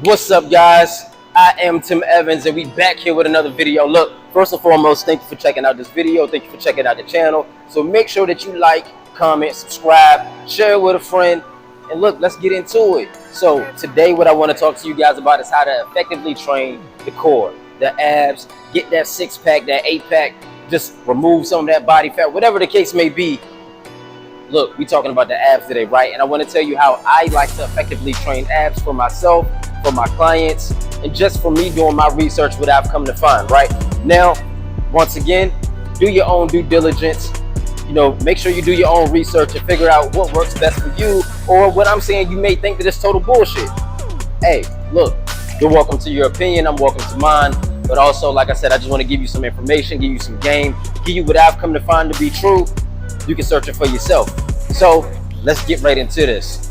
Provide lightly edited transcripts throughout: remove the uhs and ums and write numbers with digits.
What's up, guys? I am Tim Evans, and we back here with another video. Look, first and foremost, thank you for checking out this video. Thank you for checking out the channel. So make sure that you like, comment, subscribe, share it with a friend, and look, let's get into it. So today what I want to talk to you guys about is how to effectively train the core, the abs, get that six-pack, that eight-pack, just remove some of that body fat, whatever the case may be. Look, we're talking about the abs today, right? And I want to tell you how I like to effectively train abs for myself, for my clients, and just for me doing my research, what I've come to find, right? Now, once again, do your own due diligence. You know, make sure you do your own research and figure out what works best for you, or what I'm saying, you may think that it's total bullshit. Hey, look, you're welcome to your opinion, I'm welcome to mine, but also, like I said, I just want to give you some information, give you some game, give you what I've come to find to be true. You can search it for yourself. So let's get right into this.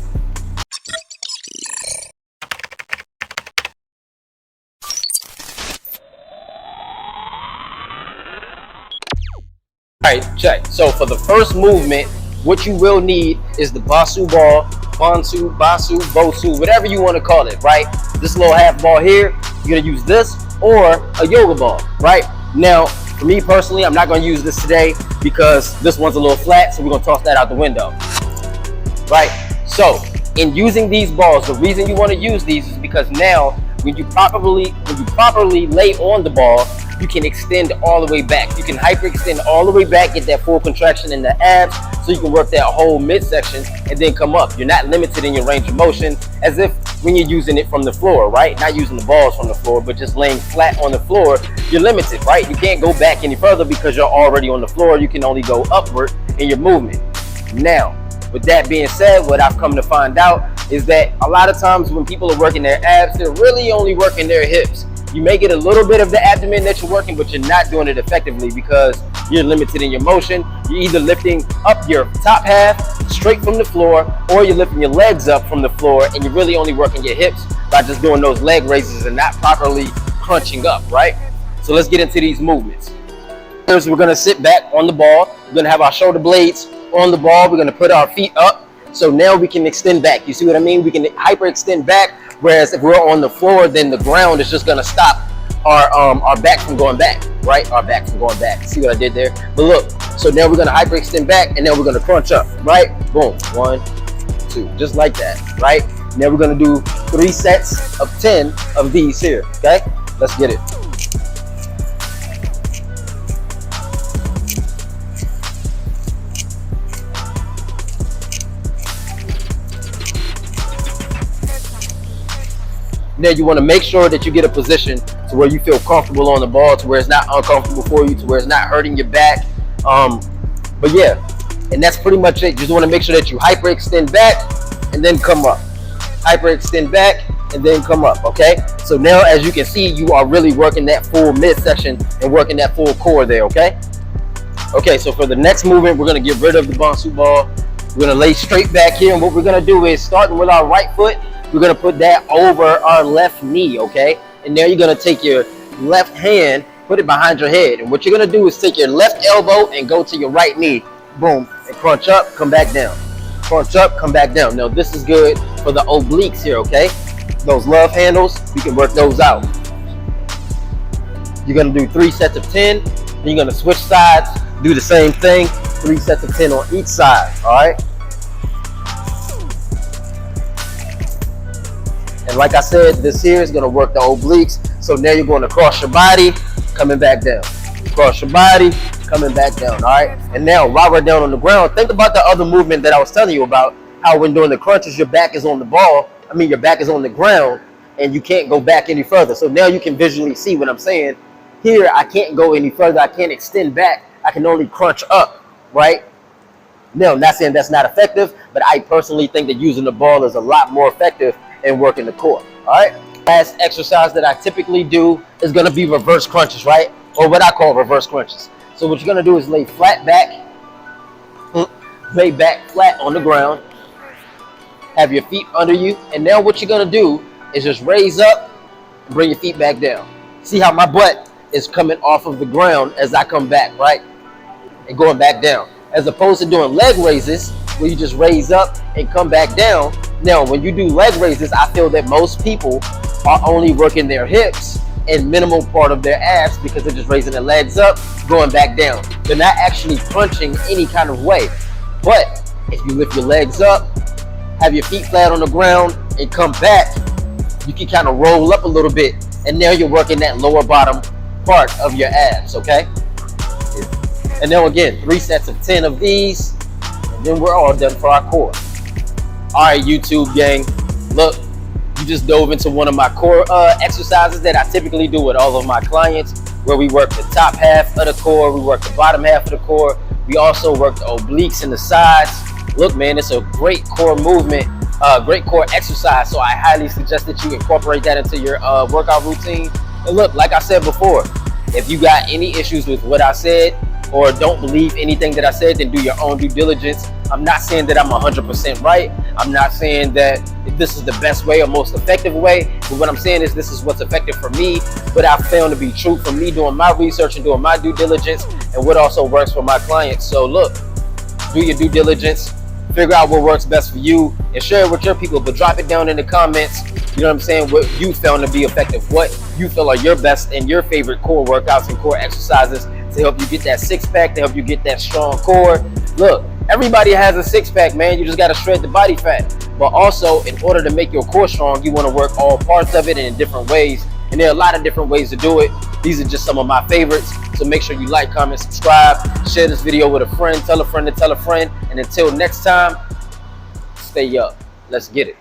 All right, check. So for the first movement, what you will need is the Basu ball, Basu, Bosu, whatever you want to call it, right? This little half ball here, you're gonna use this or a yoga ball, right? Now, for me personally, I'm not going to use this today because this one's a little flat, so we're going to toss that out the window, right? So, in using these balls, the reason you want to use these is because now, when you properly lay on the ball, you can extend all the way back. You can hyperextend all the way back, get that full contraction in the abs, so you can work that whole midsection and then come up. You're not limited in your range of motion as if when you're using it from the floor, right? Not using the balls from the floor, but just laying flat on the floor, you're limited, right? You can't go back any further because you're already on the floor. You can only go upward in your movement. Now, with that being said, what I've come to find out is that a lot of times when people are working their abs, they're really only working their hips. You may get a little bit of the abdomen that you're working, but you're not doing it effectively because you're limited in your motion. You're either lifting up your top half straight from the floor, or you're lifting your legs up from the floor, and you're really only working your hips by just doing those leg raises and not properly crunching up, right? So let's get into these movements. First, we're gonna sit back on the ball. We're gonna have our shoulder blades on the ball. We're gonna put our feet up. So now we can extend back. You see what I mean? We can hyperextend back. Whereas if we're on the floor, then the ground is just gonna stop our back from going back, right? Our back from going back. See what I did there? But look, so now we're gonna hyperextend back, and then we're gonna crunch up, right? Boom, 1, 2, just like that, right? Now we're gonna do 3 sets of 10 of these here, okay? Let's get it. Now you want to make sure that you get a position to where you feel comfortable on the ball, to where it's not uncomfortable for you, to where it's not hurting your back. But yeah, and that's pretty much it. You just want to make sure that you hyperextend back and then come up. Hyperextend back and then come up, okay? So now, as you can see, you are really working that full midsection and working that full core there, okay? Okay, so for the next movement, we're going to get rid of the Basu ball. We're going to lay straight back here, and what we're going to do is, starting with our right foot, we're going to put that over our left knee, okay? And now you're going to take your left hand, put it behind your head. And what you're going to do is take your left elbow and go to your right knee. Boom. And crunch up, come back down. Crunch up, come back down. Now, this is good for the obliques here, okay? Those love handles, you can work those out. You're going to do 3 sets of 10. Then you're going to switch sides, do the same thing. 3 sets of 10 on each side, all right? And like I said, this here is going to work the obliques. So now you're going to cross your body, coming back down. Cross your body, coming back down, all right? And now, while we're down on the ground, think about the other movement that I was telling you about, how when doing the crunches, your back is on the ball. I mean, your back is on the ground, and you can't go back any further. So now you can visually see what I'm saying. Here, I can't go any further. I can't extend back. I can only crunch up, right? Now, I'm not saying that's not effective, but I personally think that using the ball is a lot more effective and working the core, all right? Last exercise that I typically do is gonna be reverse crunches, right? Or what I call reverse crunches. So what you're gonna do is lay flat back, lay back flat on the ground, have your feet under you, and now what you're gonna do is just raise up and bring your feet back down. See how my butt is coming off of the ground as I come back, right? And going back down. As opposed to doing leg raises, where you just raise up and come back down. Now, when you do leg raises, I feel that most people are only working their hips and minimal part of their abs because they're just raising their legs up, going back down. They're not actually punching any kind of way. But if you lift your legs up, have your feet flat on the ground, and come back, you can kind of roll up a little bit, and now you're working that lower bottom part of your abs, okay? And then again, 3 sets of 10 of these, and then we're all done for our core. All right, YouTube gang, look, you just dove into one of my core exercises that I typically do with all of my clients, where we work the top half of the core, we work the bottom half of the core, we also work the obliques and the sides. Look, man, it's a great core movement, great core exercise, so I highly suggest that you incorporate that into your workout routine. And look, like I said before, if you got any issues with what I said or don't believe anything that I said, then do your own due diligence. I'm not saying that I'm 100% right. I'm not saying that this is the best way or most effective way, but what I'm saying is this is what's effective for me, what I found to be true for me doing my research and doing my due diligence, and what also works for my clients. So look, do your due diligence, figure out what works best for you, and share it with your people, but drop it down in the comments. You know what I'm saying? What you found to be effective, what you feel are your best and your favorite core workouts and core exercises to help you get that six-pack, to help you get that strong core. Look, everybody has a six-pack, man. You just got to shred the body fat. But also, in order to make your core strong, you want to work all parts of it in different ways. And there are a lot of different ways to do it. These are just some of my favorites. So make sure you like, comment, subscribe, share this video with a friend, tell a friend to tell a friend. And until next time, stay up. Let's get it.